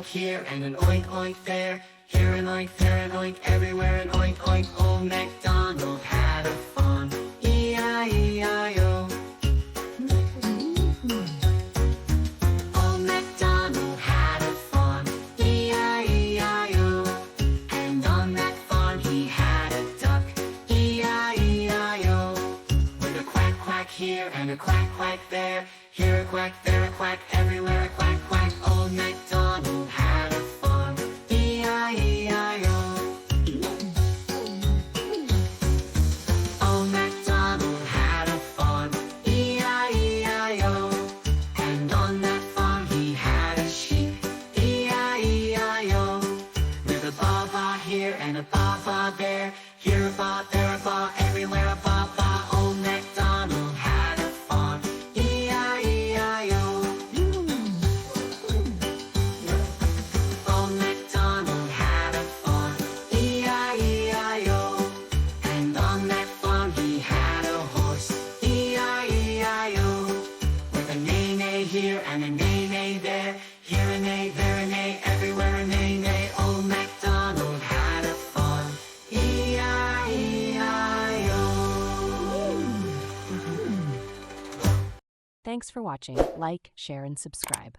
oink here and an oink oink there. Here an oink, there an oink, everywhere an oink oink. Old MacDonald had a farm, E-I-E-I-O. Old MacDonald had a farm, E-I-E-I-O. And on that farm he had a duck, E-I-E-I-O. With a quack quack here and a quack quack there. Here a quack, there a quack, everywhere a quack quack. Old MacDonald had a farm, E-I-E-I-O. Old MacDonald had a farm, E-I-E-I-O. And on that farm he had a sheep, E-I-E-I-O. With a ba-ba here and a ba-ba there. Here a ba, there a ba, everywhere a ba-ba. Old MacDonald had a farm, E-I-E-I-O. Old MacDonald had a farm, E-I-E-I-O. And on that farm he had a horse, E-I-E-I-O. With a neigh-neigh here and a neigh-neigh there. Here a neigh, there a neigh, everywhere a neigh-neigh. Old MacDonald had a farm, E-I-E-I-O. Thanks for watching. Like, share, and subscribe.